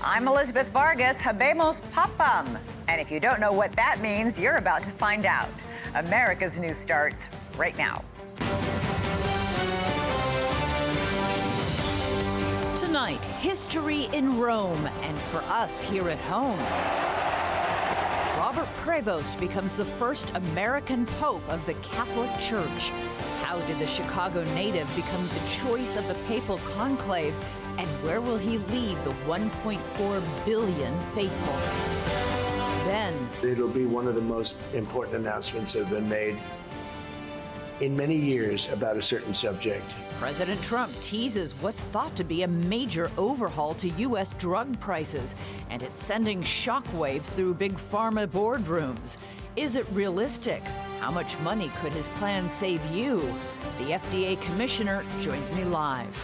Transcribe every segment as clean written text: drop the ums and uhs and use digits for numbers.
I'm Elizabeth Vargas, habemos papam. And if you don't know what that means, you're about to find out. America's News starts right now. Tonight, history in Rome, and for us here at home. Robert Prevost becomes the first American Pope of the Catholic Church. How did the Chicago native become the choice of the papal conclave? And where will he lead the 1.4 billion faithful? Then, it'll be one of the most important announcements that have been made in many years about a certain subject. President Trump teases what's thought to be a major overhaul to U.S. drug prices, and it's sending shockwaves through big pharma boardrooms. Is it realistic? How much money could his plan save you? The FDA Commissioner joins me live.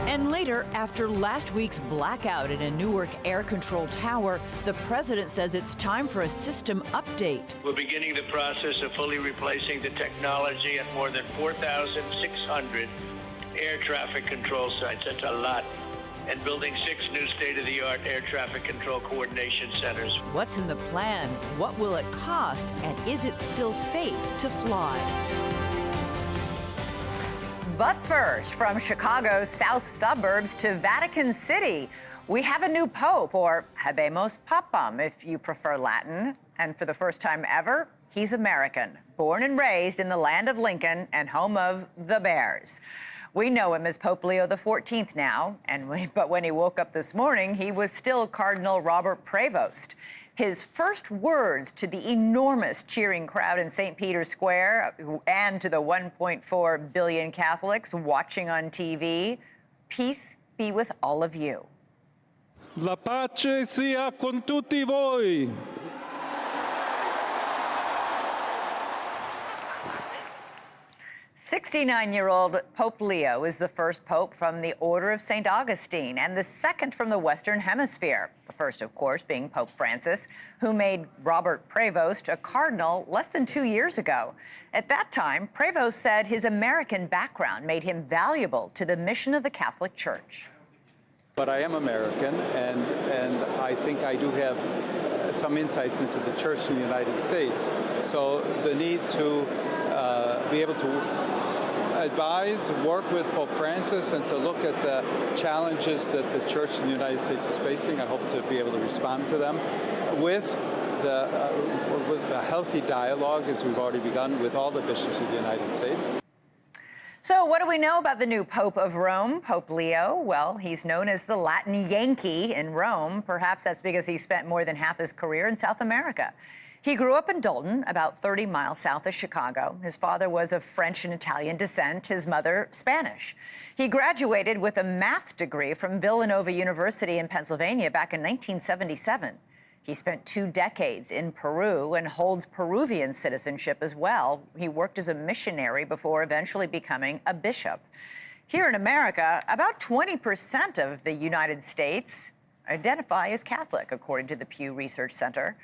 And later, after last week's blackout in a Newark air control tower, the president says it's time for a system update. We're beginning the process of fully replacing the technology at more than 4,600 air traffic control sites. That's a lot. And building 6 new state-of-the-art air traffic control coordination centers. What's in the plan? What will it cost? And is it still safe to fly? But first, from Chicago's south suburbs to Vatican City, we have a new pope, or habemos papam, if you prefer Latin. And for the first time ever, he's American, born and raised in the land of Lincoln and home of the Bears. We know him as Pope Leo XIV now, but when he woke up this morning, he was still Cardinal Robert Prevost. His first words to the enormous cheering crowd in St. Peter's Square and to the 1.4 billion Catholics watching on TV, peace be with all of you. La pace sia con tutti voi. 69-year-old Pope Leo is the first pope from the Order of St. Augustine and the second from the Western Hemisphere. The first, of course, being Pope Francis, who made Robert Prevost a cardinal less than 2 years ago. At that time, Prevost said his American background made him valuable to the mission of the Catholic Church. But I am American, and I think I do have some insights into the church in the United States. So the need to be able to advise, work with Pope Francis, and to look at the challenges that the church in the United States is facing. I hope to be able to respond to them with a healthy dialogue, as we've already begun, with all the bishops of the United States. So what do we know about the new Pope of Rome, Pope Leo? Well, he's known as the Latin Yankee in Rome. Perhaps that's because he spent more than half his career in South America. He grew up in Dalton, about 30 miles south of Chicago. His father was of French and Italian descent, his mother Spanish. He graduated with a math degree from Villanova University in Pennsylvania back in 1977. He spent 2 decades in Peru and holds Peruvian citizenship as well. He worked as a missionary before eventually becoming a bishop. Here in America, about 20% of the United States identify as Catholic, according to the Pew Research Center.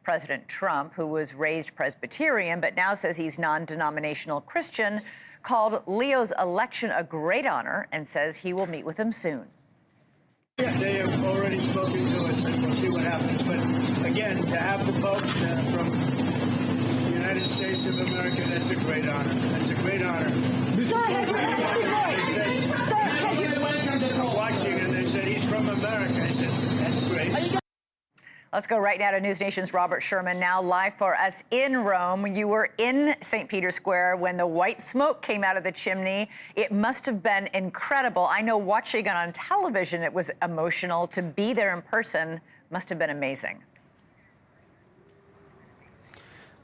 President Trump, who was raised Presbyterian but now says he's non-denominational Christian, called Leo's election a great honor and says he will meet with him soon. Yeah, they have already spoken to us, and we'll see what happens. But again, to have the Pope from the United States of America, that's a great honor. That's a great honor. Sir, has you watching, and they said he's from America. I said, that's great. Let's go right now to NewsNation's Robert Sherman, now live for us in Rome. You were in St. Peter's Square when the white smoke came out of the chimney. It must have been incredible. I know watching it on television, it was emotional. To be there in person must have been amazing.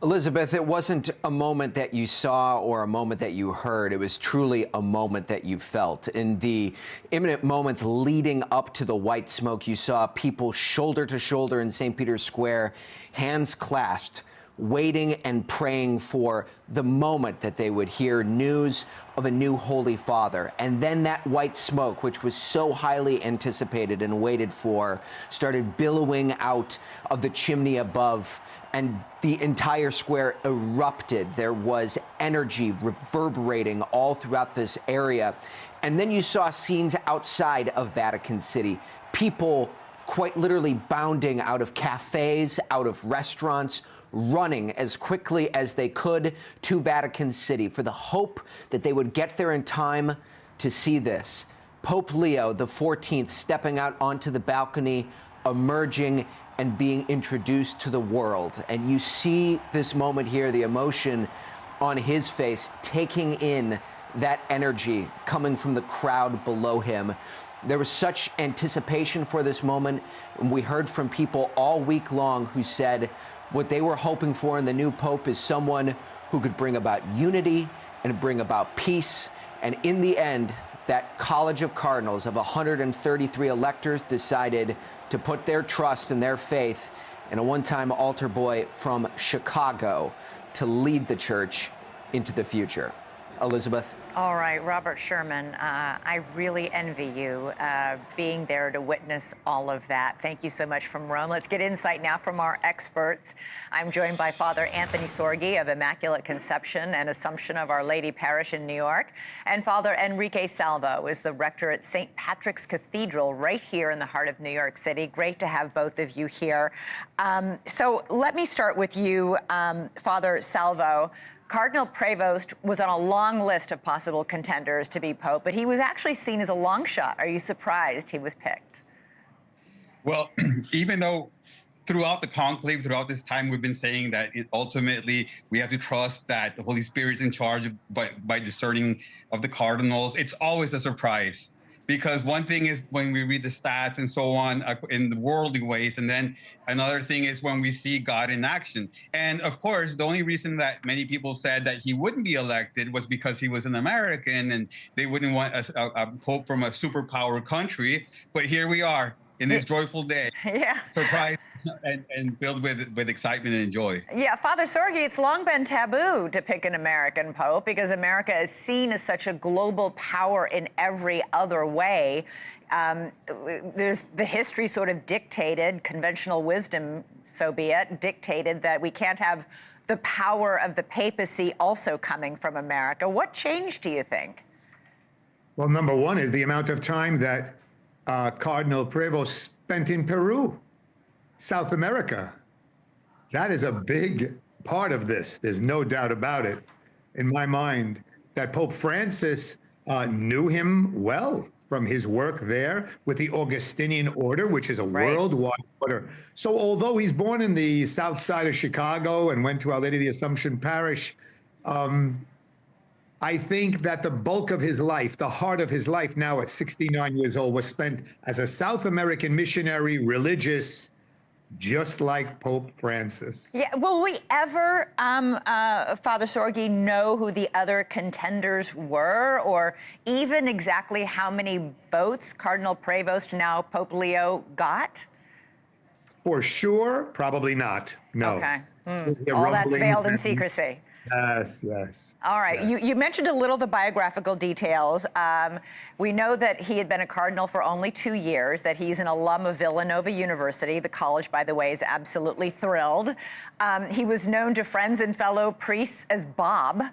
Elizabeth, it wasn't a moment that you saw or a moment that you heard. It was truly a moment that you felt. In the imminent moments leading up to the white smoke, you saw people shoulder to shoulder in St. Peter's Square, hands clasped, waiting and praying for the moment that they would hear news of a new Holy Father. And then that white smoke, which was so highly anticipated and waited for, started billowing out of the chimney above, and the entire square erupted. There was energy reverberating all throughout this area. And then you saw scenes outside of Vatican City. People quite literally bounding out of cafes, out of restaurants, running as quickly as they could to Vatican City for the hope that they would get there in time to see this. Pope Leo XIV stepping out onto the balcony, emerging and being introduced to the world. And you see this moment here, the emotion on his face, taking in that energy coming from the crowd below him. There was such anticipation for this moment. And we heard from people all week long who said what they were hoping for in the new Pope is someone who could bring about unity and bring about peace. And in the end, that College of Cardinals of 133 electors decided to put their trust and their faith in a one-time altar boy from Chicago to lead the church into the future. Elizabeth? All right, Robert Sherman, I really envy you being there to witness all of that. Thank you so much from Rome. Let's get insight now from our experts. I'm joined by Father Anthony Sorgi of Immaculate Conception and Assumption of Our Lady Parish in New York, and Father Enrique Salvo is the rector at St. Patrick's Cathedral right here in the heart of New York City. Great to have both of you here. So let me start with you, Father Salvo. Cardinal Prevost was on a long list of possible contenders to be Pope, but he was actually seen as a long shot. Are you surprised he was picked? Well, even though throughout the conclave, throughout this time, we've been saying that ultimately we have to trust that the Holy Spirit's in charge by discerning of the cardinals, it's always a surprise. Because one thing is when we read the stats and so on in the worldly ways, and then another thing is when we see God in action. And of course, the only reason that many people said that he wouldn't be elected was because he was an American and they wouldn't want a pope from a superpower country. But here we are in this joyful day, surprised and filled with excitement and joy. Yeah, Father Sorgi, it's long been taboo to pick an American pope because America is seen as such a global power in every other way. There's the history sort of dictated, conventional wisdom, so be it, dictated that we can't have the power of the papacy also coming from America. What changed, do you think? Well, number one is the amount of time that Cardinal Prevost spent in Peru, South America. That is a big part of this. There's no doubt about it in my mind that Pope Francis knew him well from his work there with the Augustinian order, which is a worldwide order. So although he's born in the south side of Chicago and went to Our Lady of the Assumption Parish, I think that the bulk of his life, the heart of his life now at 69 years old, was spent as a South American missionary, religious, just like Pope Francis. Yeah, will we ever, Father Sorgi, know who the other contenders were, or even exactly how many votes Cardinal Prevost, now Pope Leo, got? For sure, probably not, no. Okay. All that's veiled in secrecy. Yes, yes. All right. Yes. You mentioned a little the biographical details. We know that he had been a cardinal for only 2 years, that he's an alum of Villanova University. The college, by the way, is absolutely thrilled. He was known to friends and fellow priests as Bob.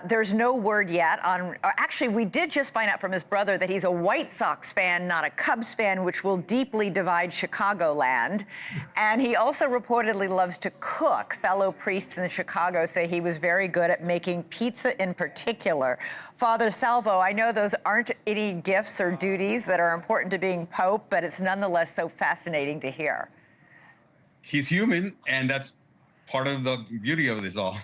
There's no word yet on, actually, we did just find out from his brother that he's a White Sox fan, not a Cubs fan, which will deeply divide Chicagoland. And he also reportedly loves to cook. Fellow priests in Chicago say he was very good at making pizza in particular. Father Salvo, I know those aren't any gifts or duties that are important to being Pope, but it's nonetheless so fascinating to hear. He's human, and that's part of the beauty of this all.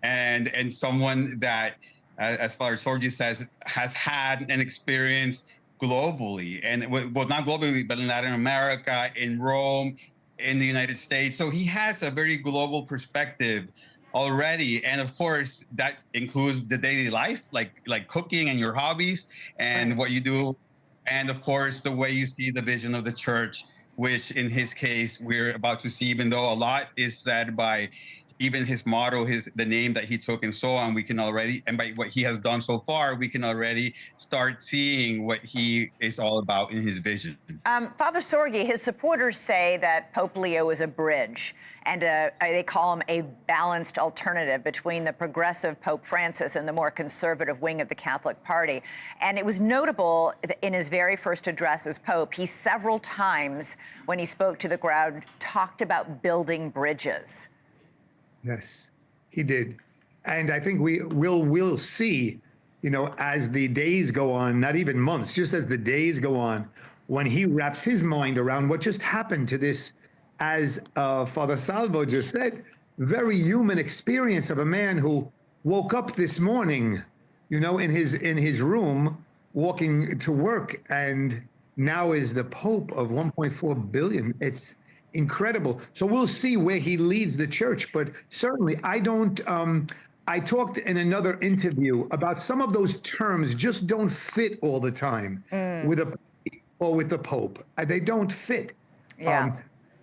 And someone that, as Father Sorgi says, has had an experience globally, and well, not globally, but in Latin America, in Rome, in the United States. So he has a very global perspective already, and of course that includes the daily life, like cooking and your hobbies and what you do, and of course the way you see the vision of the church which in his case, we're about to see, even though a lot is said by even his motto, the name that he took and so on, we can already, and by what he has done so far, we can already start seeing what he is all about in his vision. Father Sorgi, his supporters say that Pope Leo is a bridge, and they call him a balanced alternative between the progressive Pope Francis and the more conservative wing of the Catholic Party. And it was notable that in his very first address as Pope, he several times, when he spoke to the crowd, talked about building bridges. Yes, he did. And I think we'll see, you know, as the days go on, not even months, just as the days go on, when he wraps his mind around what just happened to this, as Father Salvo just said, very human experience of a man who woke up this morning, you know, in his room, walking to work, and now is the Pope of 1.4 billion. It's incredible. So we'll see where he leads the church, but certainly I talked in another interview about some of those terms just don't fit all the time with the Pope. They don't fit. Yeah.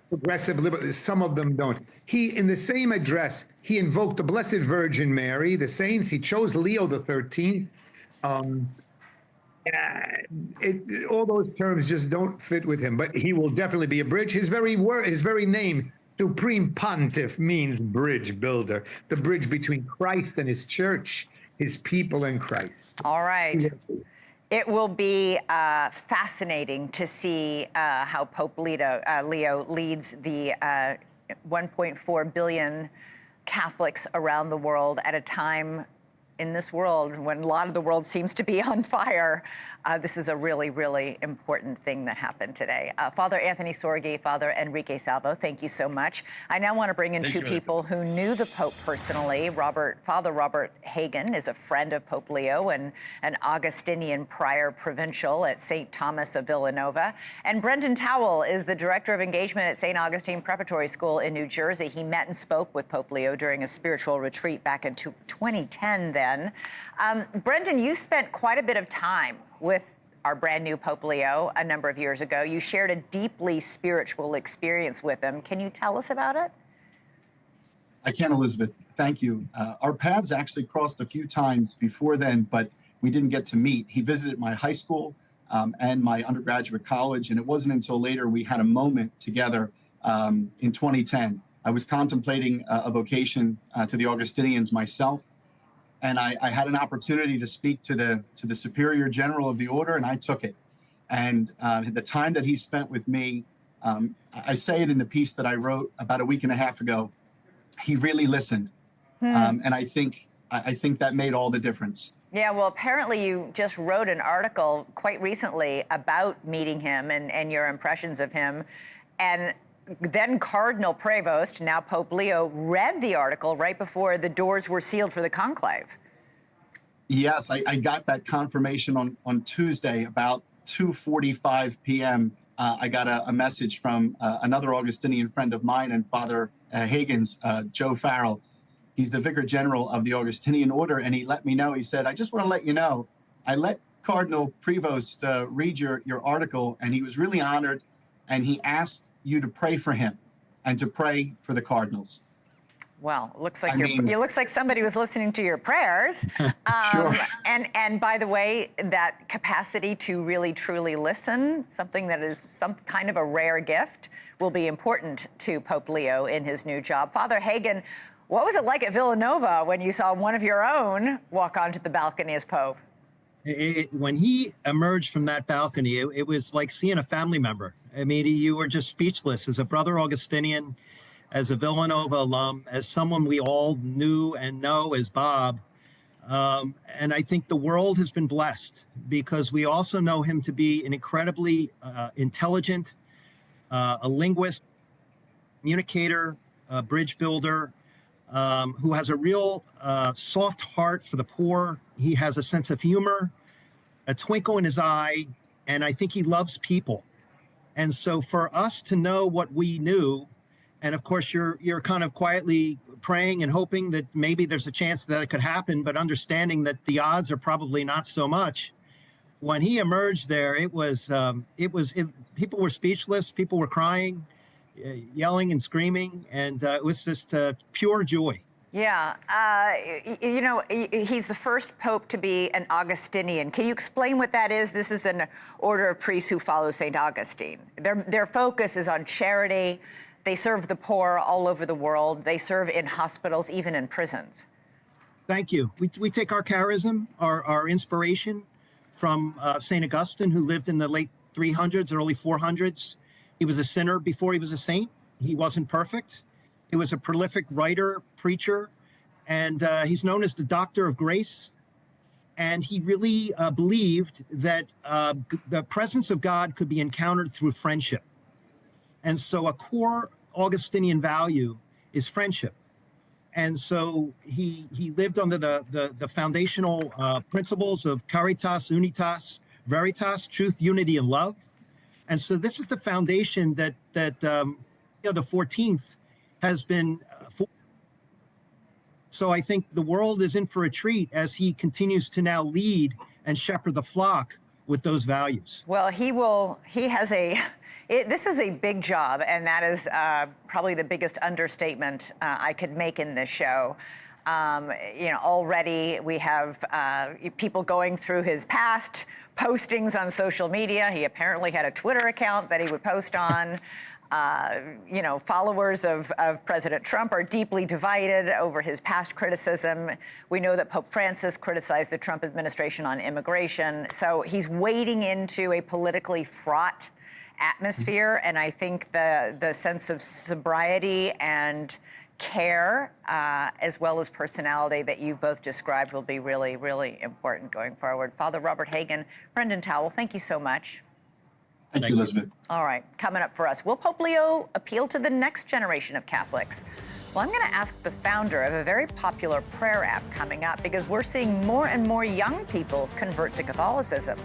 Progressive liberal, some of them don't. He, in the same address, he invoked the Blessed Virgin Mary, the saints. He chose Leo XIII. All those terms just don't fit with him, but he will definitely be a bridge. His very name, Supreme Pontiff, means bridge builder, the bridge between Christ and his church, his people and Christ. All right. It will be fascinating to see how Pope Leo leads the 1.4 billion Catholics around the world at a time in this world when a lot of the world seems to be on fire. This is a really, really important thing that happened today. Father Anthony Sorgi, Father Enrique Salvo, thank you so much. I now want to bring in two people who knew the Pope personally. Father Robert Hagen is a friend of Pope Leo and an Augustinian prior provincial at St. Thomas of Villanova. And Brendan Towell is the Director of Engagement at St. Augustine Preparatory School in New Jersey. He met and spoke with Pope Leo during a spiritual retreat back in 2010 then. Brendan, you spent quite a bit of time with our brand new Pope Leo a number of years ago. You shared a deeply spiritual experience with him. Can you tell us about it? I can, Elizabeth. Thank you. Our paths actually crossed a few times before then, but we didn't get to meet. He visited my high school and my undergraduate college, and it wasn't until later we had a moment together in 2010. I was contemplating a vocation to the Augustinians myself, and I had an opportunity to speak to the Superior General of the Order, and I took it. And the time that he spent with me, I say it in the piece that I wrote about a week and a half ago, he really listened. And I think that made all the difference. Yeah, well, apparently you just wrote an article quite recently about meeting him and your impressions of him. And then Cardinal Prevost, now Pope Leo, read the article right before the doors were sealed for the conclave. Yes, I got that confirmation on Tuesday about 2:45 p.m. I got a message from another Augustinian friend of mine and Father Hagen's, Joe Farrell. He's the Vicar General of the Augustinian Order, and he let me know. He said, I just want to let you know, I let Cardinal Prevost read your article, and he was really honored, and he asked you to pray for him and to pray for the cardinals. Well, it looks like somebody was listening to your prayers. Sure. And by the way, that capacity to really truly listen, something that is some kind of a rare gift, will be important to Pope Leo in his new job. Father Hagen, what was it like at Villanova when you saw one of your own walk onto the balcony as Pope? When he emerged from that balcony, it was like seeing a family member. I mean, you were just speechless. As a brother Augustinian, as a Villanova alum, as someone we all knew and know as Bob. And I think the world has been blessed because we also know him to be an incredibly intelligent, a linguist, communicator, a bridge builder, who has a real soft heart for the poor. He has a sense of humor, a twinkle in his eye, and I think he loves people. And so for us to know what we knew, and of course you're kind of quietly praying and hoping that maybe there's a chance that it could happen, but understanding that the odds are probably not so much. when he emerged there, people were speechless, people were crying, yelling and screaming, and it was just pure joy. Yeah, you know, he's the first pope to be an Augustinian. Can you explain what that is? This is an order of priests who follow St. Augustine. Their focus is on charity. They serve the poor all over the world. They serve in hospitals, even in prisons. Thank you. We take our charism, our inspiration from St. Augustine, who lived in the late 300s, early 400s. He was a sinner before he was a saint. He wasn't perfect. He was a prolific writer, preacher, and he's known as the Doctor of Grace. And he really believed that the presence of God could be encountered through friendship. And so a core Augustinian value is friendship. And so he lived under the foundational principles of caritas, unitas, veritas, truth, unity, and love. And so this is the foundation that the 14th has been. So I think the world is in for a treat as he continues to now lead and shepherd the flock with those values. Well, this is a big job, and that is probably the biggest understatement I could make in this show. You know, already we have people going through his past postings on social media. He apparently had a Twitter account that he would post on. You know, followers of President Trump are deeply divided over his past criticism. We know that Pope Francis criticized the Trump administration on immigration. So he's wading into a politically fraught atmosphere. And I think the sense of sobriety and care, as well as personality that you both described, will be really, really important going forward. Father Robert Hagan, Brendan Towell, thank you so much. Thank you, Elizabeth. All right, coming up for us, will Pope Leo appeal to the next generation of Catholics? Well, I'm going to ask the founder of a very popular prayer app coming up, because we're seeing more and more young people convert to Catholicism.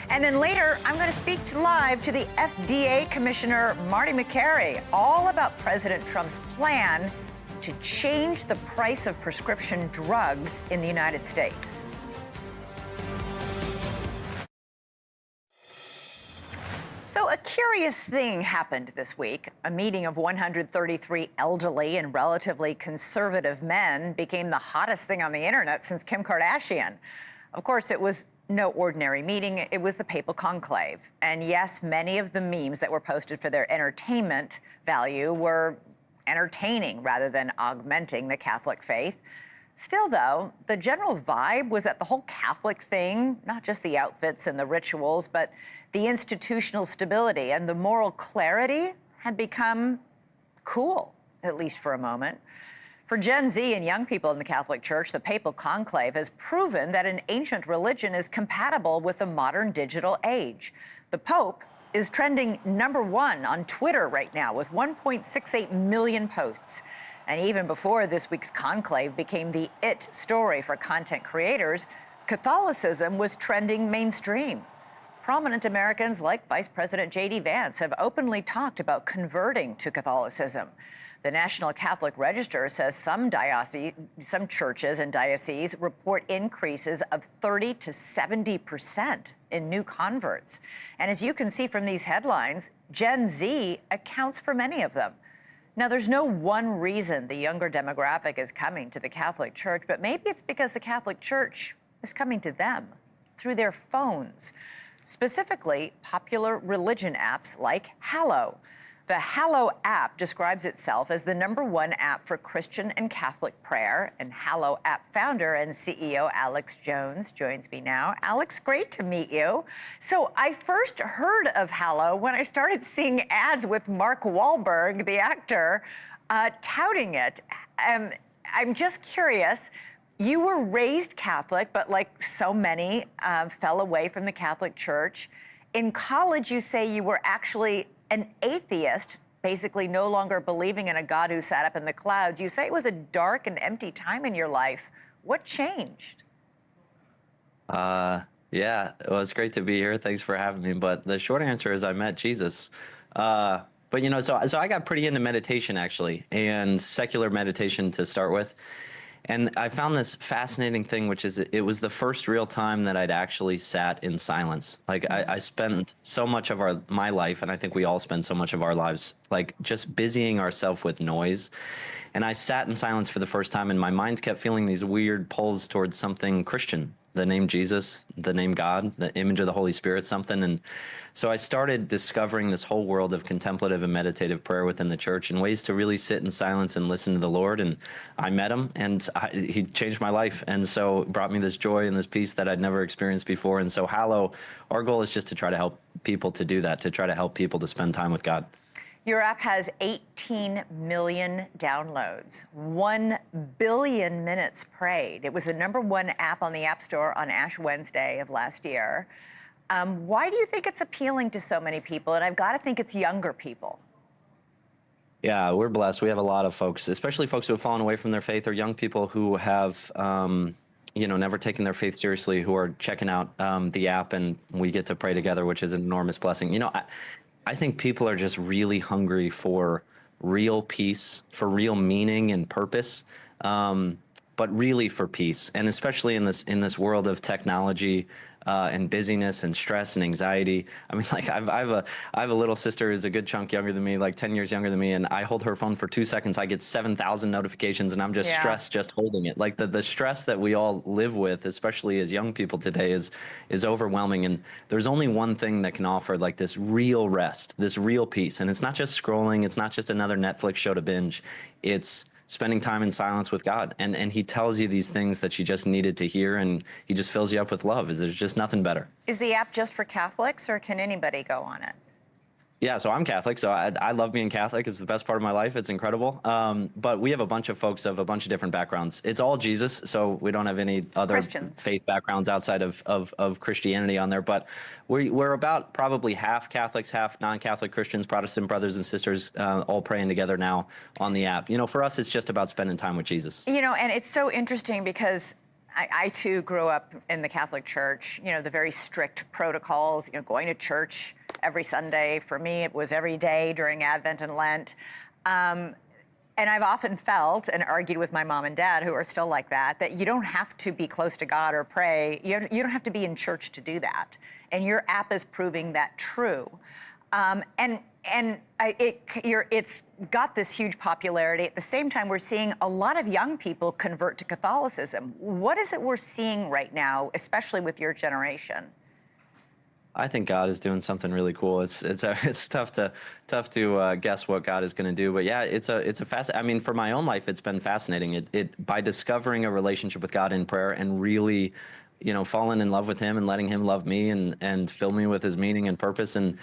And then later, I'm going to speak live to the FDA Commissioner, Marty McCary, all about President Trump's plan to change the price of prescription drugs in the United States. So a curious thing happened this week. A meeting of 133 elderly and relatively conservative men became the hottest thing on the internet since Kim Kardashian. Of course, it was no ordinary meeting. It was the papal conclave. And yes, many of the memes that were posted for their entertainment value were entertaining rather than augmenting the Catholic faith. Still, though, the general vibe was that the whole Catholic thing, not just the outfits and the rituals, but the institutional stability and the moral clarity had become cool, at least for a moment. For Gen Z and young people in the Catholic Church, the papal conclave has proven that an ancient religion is compatible with the modern digital age. The Pope is trending #1 on Twitter right now with 1.68 million posts. And even before this week's conclave became the it story for content creators, Catholicism was trending mainstream. Prominent Americans like Vice President J.D. Vance have openly talked about converting to Catholicism. The National Catholic Register says some churches and dioceses report increases of 30 to 70% in new converts. And as you can see from these headlines, Gen Z accounts for many of them. Now, there's no one reason the younger demographic is coming to the Catholic Church, but maybe it's because the Catholic Church is coming to them through their phones. Specifically, popular religion apps like Hallow. The Hallow app describes itself as the #1 app for Christian and Catholic prayer, and Hallow app founder and CEO Alex Jones joins me now. Alex, great to meet you. So I first heard of Hallow when I started seeing ads with Mark Wahlberg, the actor, touting it. I'm just curious. You were raised Catholic, but like so many, fell away from the Catholic Church. In college, you say you were actually an atheist, basically no longer believing in a God who sat up in the clouds. You say it was a dark and empty time in your life. What changed? Yeah, well, it's great to be here. Thanks for having me. But the short answer is I met Jesus. But, so I got pretty into meditation, actually, and secular meditation to start with. And I found this fascinating thing, which is it was the first real time that I'd actually sat in silence. Like I spent so much of my life, and I think we all spend so much of our lives, like just busying ourselves with noise. And I sat in silence for the first time, and my mind kept feeling these weird pulls towards something Christian, the name Jesus, the name God, the image of the Holy Spirit, something. And so I started discovering this whole world of contemplative and meditative prayer within the church and ways to really sit in silence and listen to the Lord. And I met him, and he changed my life. And so brought me this joy and this peace that I'd never experienced before. And so Hallow, our goal is just to try to help people to do that, to try to help people to spend time with God. Your app has 18 million downloads, 1 billion minutes prayed. It was the #1 app on the App Store on Ash Wednesday of last year. Why do you think it's appealing to so many people? And I've got to think it's younger people. Yeah, we're blessed. We have a lot of folks, especially folks who have fallen away from their faith, or young people who have, never taken their faith seriously, who are checking out the app, and we get to pray together, which is an enormous blessing. I think people are just really hungry for real peace, for real meaning and purpose, but really for peace. And especially in this world of technology and busyness and stress and anxiety. I mean, like I have a little sister who's a good chunk younger than me, like 10 years younger than me, and I hold her phone for 2 seconds. I get 7,000 notifications, and I'm just stressed just holding it. Like the stress that we all live with, especially as young people today, is overwhelming. And there's only one thing that can offer like this real rest, this real peace. And it's not just scrolling. It's not just another Netflix show to binge. It's spending time in silence with God. And he tells you these things that you just needed to hear, and he just fills you up with love. There's just nothing better. Is the app just for Catholics, or can anybody go on it? Yeah, so I'm Catholic, so I love being Catholic. It's the best part of my life. It's incredible. But we have a bunch of folks of a bunch of different backgrounds. It's all Jesus, so we don't have any other faith backgrounds outside of Christianity on there. But we're about probably half Catholics, half non-Catholic Christians, Protestant brothers and sisters, all praying together now on the app. For us, it's just about spending time with Jesus. And it's so interesting because I too grew up in the Catholic Church, the very strict protocols, going to church every Sunday. For me, it was every day during Advent and Lent. And I've often felt and argued with my mom and dad, who are still like that you don't have to be close to God or pray. You don't have to be in church to do that. And your app is proving that true. It's got this huge popularity. At the same time, we're seeing a lot of young people convert to Catholicism. What is it we're seeing right now, especially with your generation? I think God is doing something really cool. It's tough to guess what God is going to do, but yeah, it's a fascinating. I mean, for my own life, it's been fascinating. By discovering a relationship with God in prayer and really, falling in love with him and letting him love me and fill me with his meaning and purpose and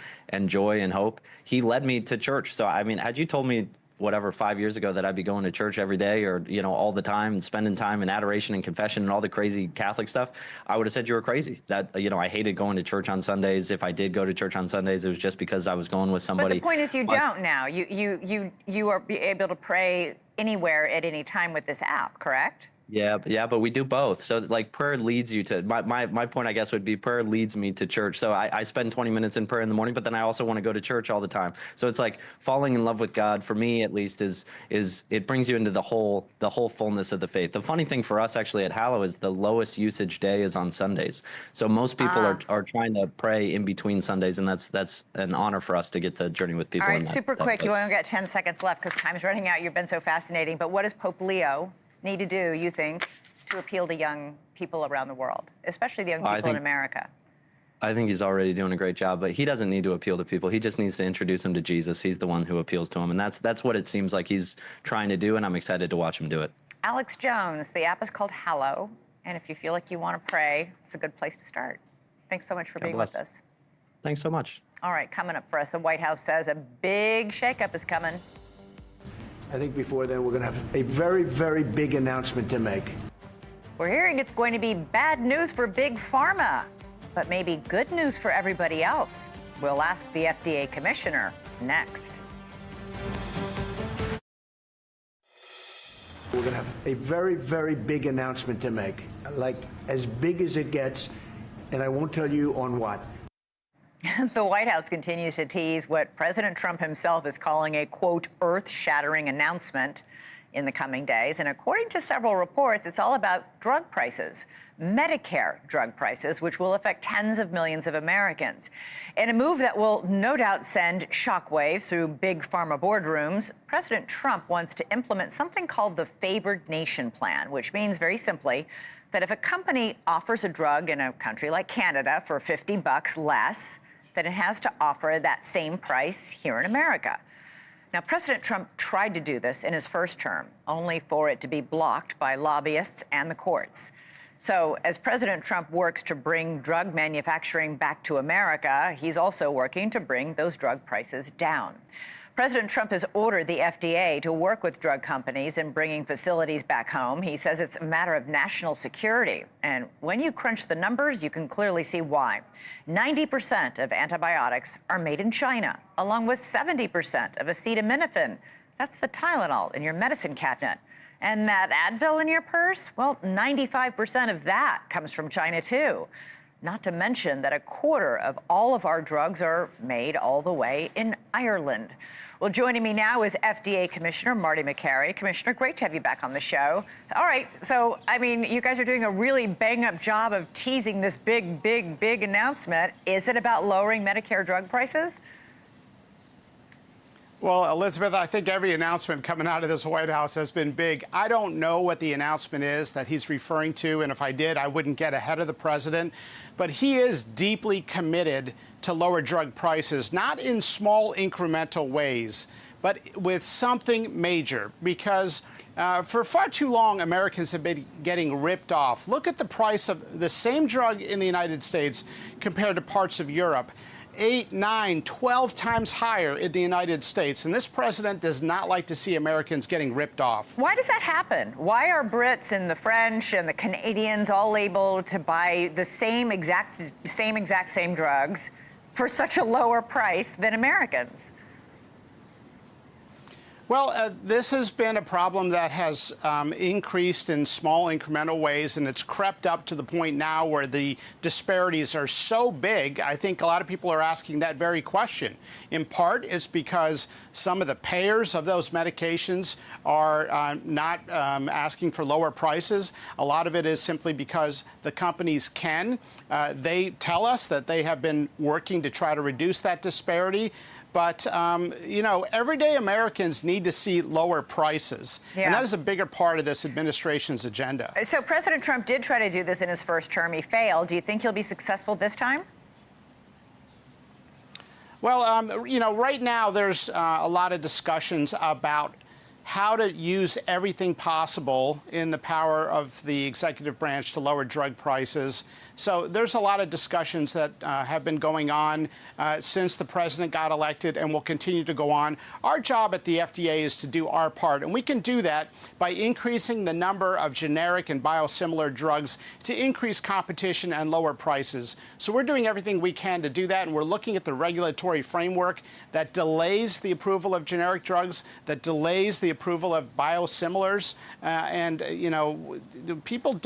joy and hope. He led me to church. So, I mean, had you told me 5 years ago that I'd be going to church every day or, all the time and spending time in adoration and confession and all the crazy Catholic stuff, I would have said you were crazy. That, I hated going to church on Sundays. If I did go to church on Sundays, it was just because I was going with somebody. But the point is you don't now. You are able to pray anywhere at any time with this app, correct? Yeah, but we do both. So like prayer leads you to, my point, I guess, would be prayer leads me to church. So I spend 20 minutes in prayer in the morning, but then I also want to go to church all the time. So it's like falling in love with God, for me at least, is it brings you into the whole fullness of the faith. The funny thing for us actually at Hallow is the lowest usage day is on Sundays. So most people are trying to pray in between Sundays, and that's an honor for us to get to journey with people. All right, super quick. You only got 10 seconds left because time's running out. You've been so fascinating. But what does Pope Leo need to do, you think, to appeal to young people around the world, especially the young people in America? I think he's already doing a great job, but he doesn't need to appeal to people. He just needs to introduce them to Jesus. He's the one who appeals to them, and that's what it seems like he's trying to do, and I'm excited to watch him do it. Alex Jones, the app is called Hallow, and if you feel like you want to pray, it's a good place to start. Thanks so much for being with us. Thanks so much. All right, coming up for us, the White House says a big shakeup is coming. I think before then, we're going to have a very, very big announcement to make. We're hearing it's going to be bad news for Big Pharma, but maybe good news for everybody else. We'll ask the FDA Commissioner next. We're going to have a very, very big announcement to make, like as big as it gets, and I won't tell you on what. The White House continues to tease what President Trump himself is calling a, quote, earth-shattering announcement. in the coming days. And according to several reports, it's all about drug prices, Medicare drug prices, which will affect tens of millions of Americans. In a move that will no doubt send shockwaves through big pharma boardrooms, President Trump wants to implement something called the Favored Nation Plan, which means very simply that if a company offers a drug in a country like Canada for $50 less, then it has to offer that same price here in America. Now, President Trump tried to do this in his first term, only for it to be blocked by lobbyists and the courts. So as President Trump works to bring drug manufacturing back to America, he's also working to bring those drug prices down. President Trump has ordered the FDA to work with drug companies in bringing facilities back home. He says it's a matter of national security. And when you crunch the numbers, you can clearly see why. 90% of antibiotics are made in China, along with 70% of acetaminophen. That's the Tylenol in your medicine cabinet. And that Advil in your purse, well, 95% of that comes from China, too. Not to mention that a quarter of all of our drugs are made all the way in Ireland. Well, joining me now is FDA Commissioner Marty Makary. Commissioner, great to have you back on the show. All right, so, I mean, you guys are doing a really bang-up job of teasing this big announcement. Is it about lowering Medicare drug prices? Well, Elizabeth, I think every announcement coming out of this White House has been big. I don't know what the announcement is that he's referring to, and if I did, I wouldn't get ahead of the president. But he is deeply committed to lower drug prices, not in small incremental ways, but with something major, because for far too long, Americans have been getting ripped off. Look at the price of the same drug in the United States compared to parts of Europe. 8, 9, 12 times higher in the United States. And this president does not like to see Americans getting ripped off. Why does that happen? Why are Brits and the French and the Canadians all able to buy the same exact drugs for such a lower price than Americans? Well, this has been a problem that has increased in small incremental ways, and it's crept up to the point now where the disparities are so big. I think a lot of people are asking that very question. In part, it's because some of the payers of those medications are not asking for lower prices. A lot of it is simply because the companies can. They tell us that they have been working to try to reduce that disparity. But, you know, everyday Americans need to see lower prices. Yeah. And that is a bigger part of this administration's agenda. So President Trump did try to do this in his first term. He failed. Do you think he'll be successful this time? Well, you know, right now there's a lot of discussions about how to use everything possible in the power of the executive branch to lower drug prices. So there's a lot of discussions that have been going on since the president got elected and will continue to go on. Our job at the FDA is to do our part, and we can do that by increasing the number of generic and biosimilar drugs to increase competition and lower prices. So we're doing everything we can to do that, and we're looking at the regulatory framework that delays the approval of generic drugs, that delays the approval of biosimilars, and you know, people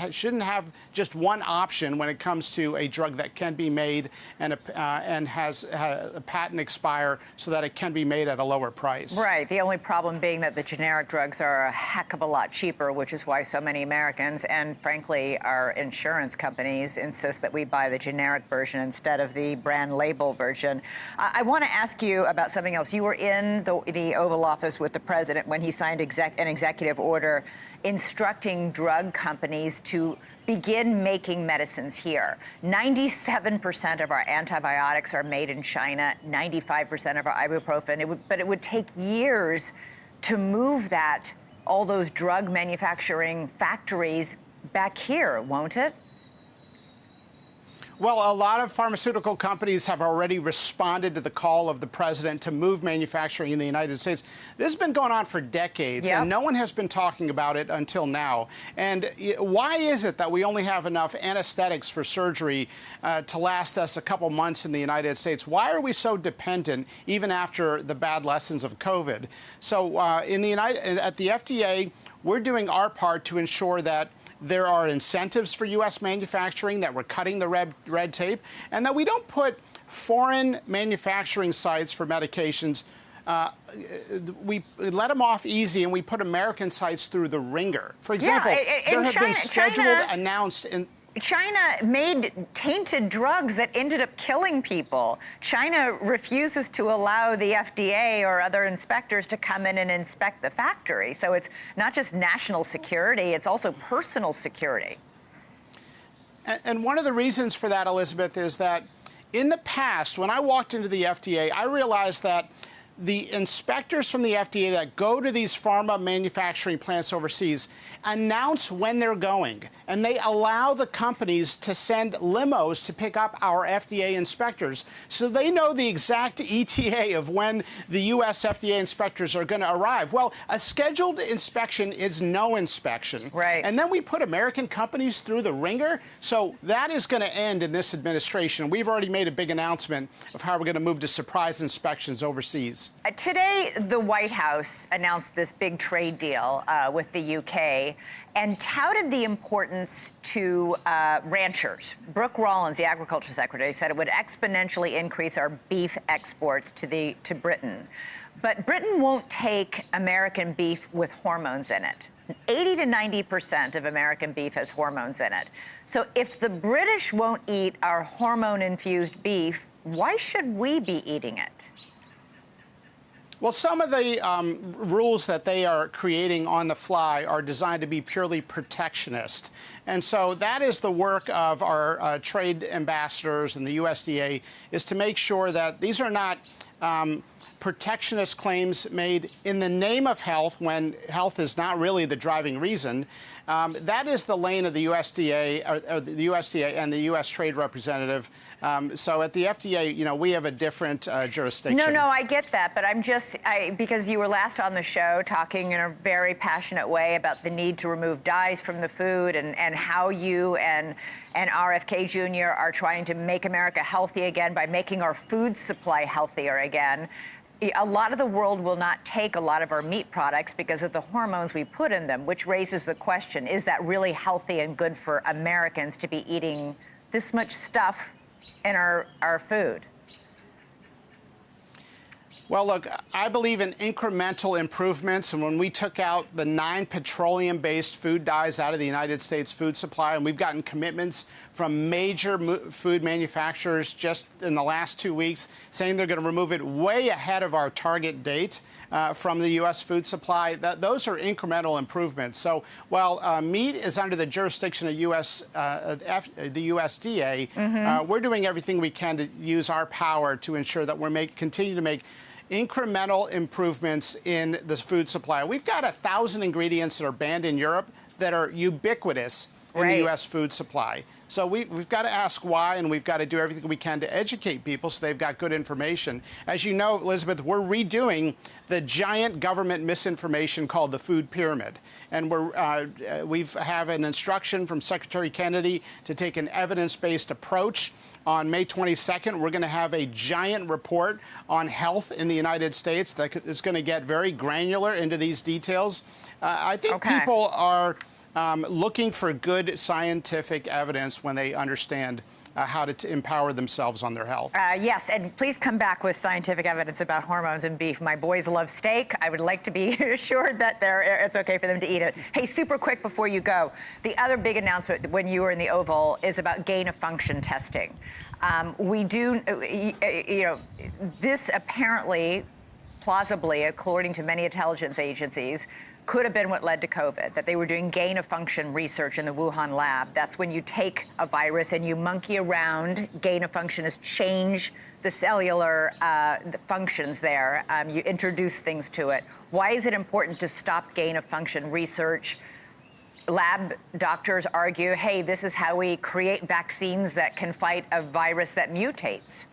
shouldn't have just one option when it comes to a drug that can be made and has a patent expire so that it can be made at a lower price. Right. The only problem being that the generic drugs are a heck of a lot cheaper, which is why so many Americans and, frankly, our insurance companies insist that we buy the generic version instead of the brand label version. I want to ask you about something else. You were in the Oval Office with the president when he signed an executive order instructing drug companies to begin making medicines here. 97% of our antibiotics are made in China, 95% of our ibuprofen. But it would take years to move all those drug manufacturing factories back here, won't it? Well, a lot of pharmaceutical companies have already responded to the call of the president to move manufacturing in the United States. This has been going on for decades, and no one has been talking about it until now. And why is it that we only have enough anesthetics for surgery to last us a couple months in the United States? Why are we so dependent, even after the bad lessons of COVID? So at the FDA, we're doing our part to ensure that there are incentives for U.S. manufacturing, that we're cutting the red tape, and that we don't put foreign manufacturing sites for medications we let them off easy and we put American sites through the ringer. For example, there have been scheduled, announced in China made tainted drugs that ended up killing people. China refuses to allow the FDA or other inspectors to come in and inspect the factory. So it's not just national security, it's also personal security. And one of the reasons for that, Elizabeth, is that in the past, when I walked into the FDA, I realized that the inspectors from the FDA that go to these pharma manufacturing plants overseas announce when they're going, and they allow the companies to send limos to pick up our FDA inspectors, so they know the exact ETA of when the U.S. FDA inspectors are going to arrive. Well, a scheduled inspection is no inspection. Right. And then we put American companies through the ringer, so that is going to end in this administration. We've already made a big announcement of how we're going to move to surprise inspections overseas. Today, the White House announced this big trade deal with the UK and touted the importance to ranchers. Brooke Rollins, the Agriculture Secretary, said it would exponentially increase our beef exports to Britain. But Britain won't take American beef with hormones in it. 80 to 90% of American beef has hormones in it. So if the British won't eat our hormone-infused beef, why should we be eating it? Well, some of the rules that they are creating on the fly are designed to be purely protectionist. And so that is the work of our trade ambassadors and the USDA, is to make sure that these are not protectionist claims made in the name of health when health is not really the driving reason. That is the lane of the USDA, the USDA and the U.S. Trade Representative. So at the FDA, you know, we have a different jurisdiction. No, I get that, but I'm just, because you were last on the show talking in a very passionate way about the need to remove dyes from the food and how you and RFK Jr. are trying to make America healthy again by making our food supply healthier again. A lot of the world will not take a lot of our meat products because of the hormones we put in them, which raises the question, is that really healthy and good for Americans to be eating this much stuff in our food? Well, look, I believe in incremental improvements. And when we took out the 9 petroleum-based food dyes out of the United States food supply, and we've gotten commitments from major food manufacturers just in the last 2 weeks saying they're going to remove it way ahead of our target date from the U.S. food supply, those are incremental improvements. So while meat is under the jurisdiction of the USDA, we're doing everything we can to use our power to ensure that we're continue to make incremental improvements in the food supply. We've got 1,000 ingredients that are banned in Europe that are ubiquitous in the U.S. food supply. So we've got to ask why, and we've got to do everything we can to educate people so they've got good information. As you know, Elizabeth, we're redoing the giant government misinformation called the food pyramid. And we have an instruction from Secretary Kennedy to take an evidence-based approach. On May 22nd, we're going to have a giant report on health in the United States that is going to get very granular into these details. I think people are looking for good scientific evidence when they understand how to empower themselves on their health. Yes, and please come back with scientific evidence about hormones in beef. My boys love steak. I would like to be assured that it's okay for them to eat it. Hey, super quick before you go, the other big announcement when you were in the Oval is about gain-of-function testing. We do, this apparently, plausibly, according to many intelligence agencies, could have been what led to COVID, that they were doing gain-of-function research in the Wuhan lab. That's when you take a virus and you monkey around. Gain-of-function is change the cellular the functions there. You introduce things to it. Why is it important to stop gain-of-function research? Lab doctors argue, hey, this is how we create vaccines that can fight a virus that mutates.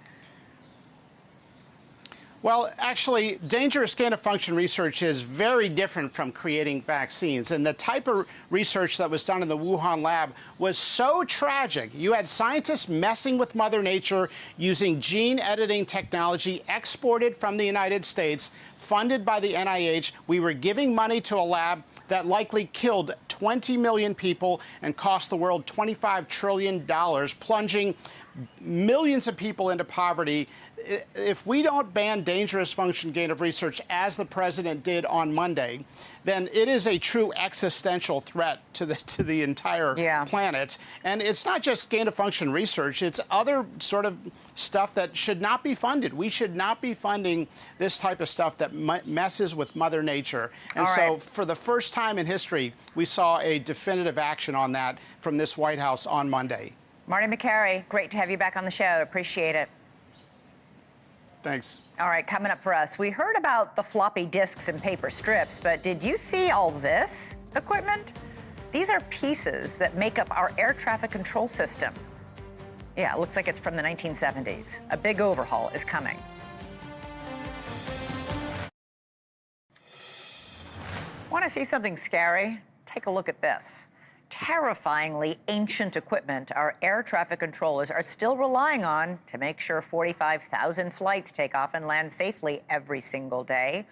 Well, actually, dangerous gain-of-function research is very different from creating vaccines. And the type of research that was done in the Wuhan lab was so tragic. You had scientists messing with Mother Nature using gene editing technology exported from the United States, funded by the NIH. We were giving money to a lab that likely killed 20 million people and cost the world $25 trillion, plunging millions of people into poverty. If we don't ban dangerous function gain of research, as the president did on Monday, then it is a true existential threat to the entire planet. And it's not just gain of function research, it's other sort of stuff that should not be funded. We should not be funding this type of stuff that messes with Mother Nature. And so for the first time in history, we saw a definitive action on that from this White House on Monday. Marty McCary, great to have you back on the show. Appreciate it. Thanks. All right, coming up for us, we heard about the floppy disks and paper strips, but did you see all this equipment? These are pieces that make up our air traffic control system. Yeah, it looks like it's from the 1970s. A big overhaul is coming. Want to see something scary? Take a look at this. Terrifyingly ancient equipment our air traffic controllers are still relying on to make sure 45,000 flights take off and land safely every single day.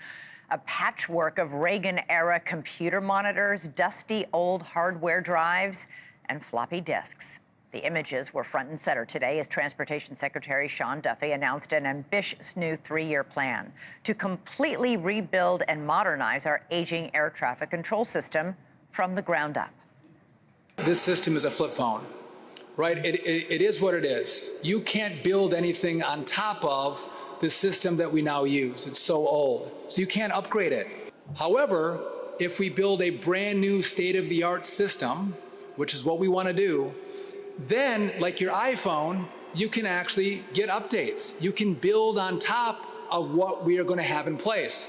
A patchwork of Reagan-era computer monitors, dusty old hardware drives, and floppy disks. The images were front and center today as Transportation Secretary Sean Duffy announced an ambitious new 3-year plan to completely rebuild and modernize our aging air traffic control system from the ground up. This system is a flip phone, right? It is what it is. You can't build anything on top of the system that we now use. It's so old. So you can't upgrade it. However, if we build a brand new state-of-the-art system, which is what we want to do, then, like your iPhone, you can actually get updates. You can build on top of what we are going to have in place.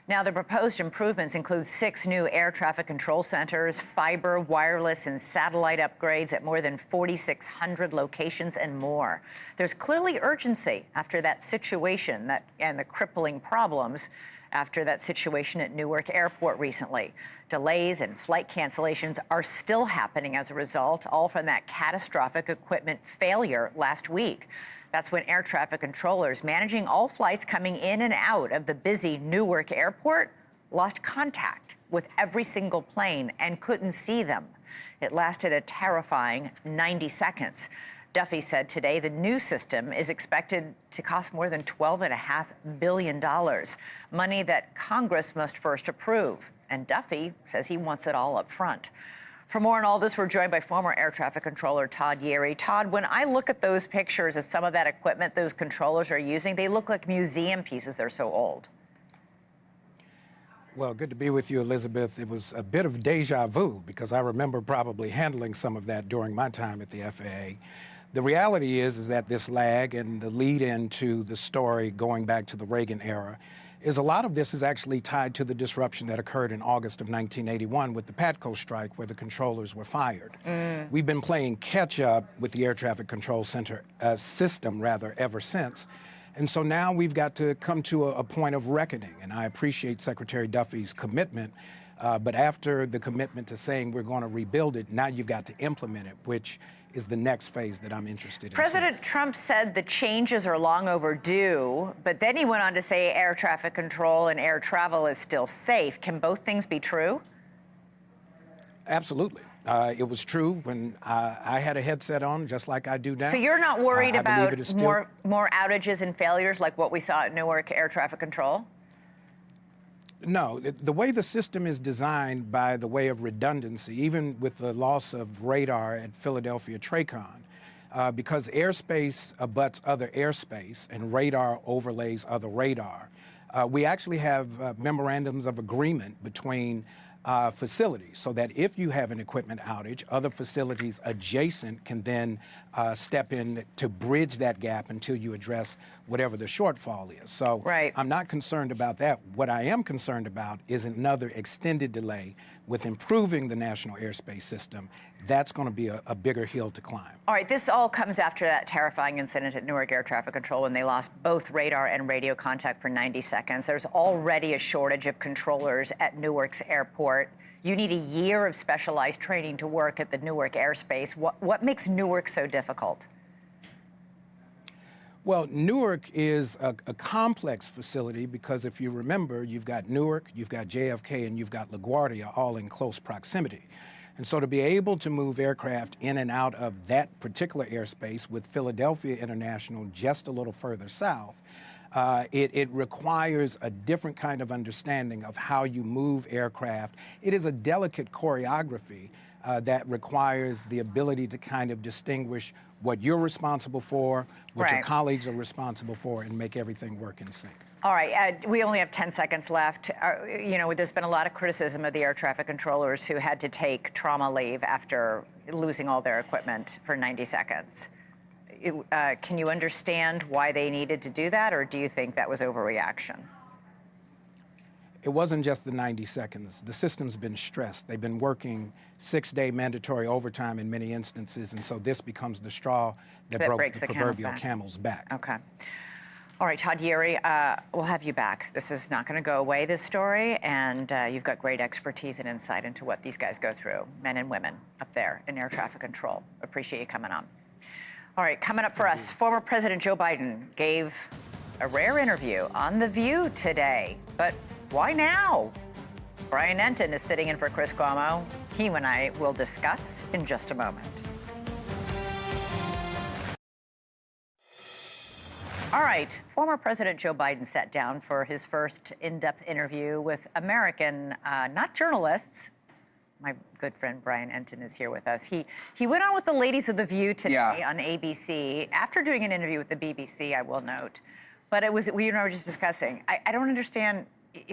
Now, the proposed improvements include 6 new air traffic control centers, fiber, wireless, and satellite upgrades at more than 4,600 locations and more. There's clearly urgency after that situation and the crippling problems after that situation at Newark Airport recently. Delays and flight cancellations are still happening as a result, all from that catastrophic equipment failure last week. That's when air traffic controllers managing all flights coming in and out of the busy Newark Airport lost contact with every single plane and couldn't see them. It lasted a terrifying 90 seconds. Duffy said today the new system is expected to cost more than $12.5 billion, money that Congress must first approve. And Duffy says he wants it all up front. For more on all this, we're joined by former air traffic controller Todd Yeary. Todd, when I look at those pictures of some of that equipment those controllers are using, they look like museum pieces. They're so old. Well, good to be with you, Elizabeth. It was a bit of deja vu because I remember probably handling some of that during my time at the FAA. The reality is that this lag and the lead into the story going back to the Reagan era is a lot of this is actually tied to the disruption that occurred in August of 1981 with the PATCO strike where the controllers were fired. We've been playing catch up with the air traffic control center system ever since. And so now we've got to come to a point of reckoning. And I appreciate Secretary Duffy's commitment. But after the commitment to saying we're going to rebuild it, now you've got to implement it, which is the next phase that I'm interested in. President Trump said the changes are long overdue, but then he went on to say air traffic control and air travel is still safe. Can both things be true? Absolutely. It was true when I had a headset on, just like I do now. So you're not worried about more outages and failures like what we saw at Newark Air Traffic Control? No, the way the system is designed by the way of redundancy, even with the loss of radar at Philadelphia TRACON, because airspace abuts other airspace and radar overlays other radar, we actually have memorandums of agreement between facilities so that if you have an equipment outage, other facilities adjacent can then step in to bridge that gap until you address whatever the shortfall is. So I'm not concerned about that. What I am concerned about is another extended delay with improving the national airspace system. That's going to be a bigger hill to climb. All right, this all comes after that terrifying incident at Newark Air Traffic Control when they lost both radar and radio contact for 90 seconds. There's already a shortage of controllers at Newark's airport. You need a year of specialized training to work at the Newark airspace. What makes Newark so difficult? Well, Newark is a complex facility because if you remember, you've got Newark, you've got JFK, and you've got LaGuardia all in close proximity. And so to be able to move aircraft in and out of that particular airspace with Philadelphia International just a little further south, it requires a different kind of understanding of how you move aircraft. It is a delicate choreography that requires the ability to kind of distinguish what you're responsible for, what your colleagues are responsible for, and make everything work in sync. All right, we only have 10 seconds left. You know, there's been a lot of criticism of the air traffic controllers who had to take trauma leave after losing all their equipment for 90 seconds. Can you understand why they needed to do that, or do you think that was overreaction? It wasn't just the 90 seconds. The system's been stressed. They've been working 6-day mandatory overtime in many instances, and so this becomes the straw that broke the proverbial camel's back. Okay. All right, Todd Yeary, we'll have you back. This is not going to go away, this story, and you've got great expertise and insight into what these guys go through, men and women up there in air traffic control. Appreciate you coming on. All right, coming up for us, former President Joe Biden gave a rare interview on The View today, but why now? Brian Entin is sitting in for Chris Cuomo. He and I will discuss in just a moment. All right, former President Joe Biden sat down for his first in-depth interview with American, not journalists. My good friend Brian Entin is here with us. He went on with the ladies of The View today on ABC after doing an interview with the BBC, I will note. But it was, we and I were just discussing. I don't understand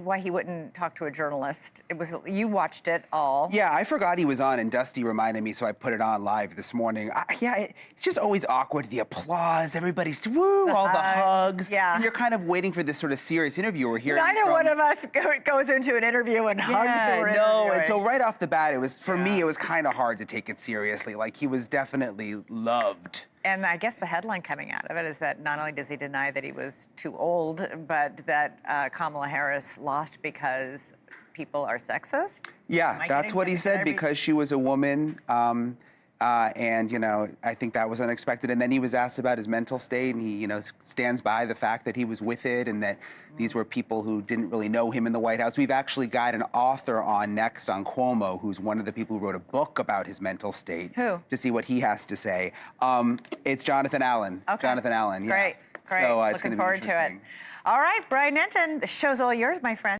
why he wouldn't talk to a journalist. It was, you watched it all. Yeah, I forgot he was on, and Dusty reminded me, so I put it on live this morning. It's just always awkward, the applause, everybody's woo, all the hugs. Yeah. And you're kind of waiting for this sort of serious interview. We're hearing Neither one of us goes into an interview and hugs who we're interviewing. And so right off the bat, it was, for me, it was kind of hard to take it seriously. Like, he was definitely loved. And I guess the headline coming out of it is that not only does he deny that he was too old, but that Kamala Harris lost because people are sexist? Yeah, that's what he said, because she was a woman. And, you know, I think that was unexpected. And then he was asked about his mental state, and he, you know, stands by the fact that he was with it and that these were people who didn't really know him in the White House. We've actually got an author on next on Cuomo, who's one of the people who wrote a book about his mental state. Who? To see what he has to say. It's Jonathan Allen. Okay. Jonathan Allen, yeah. Great. So it's Looking going to be forward to it. All right, Brian Entin, the show's all yours, my friend.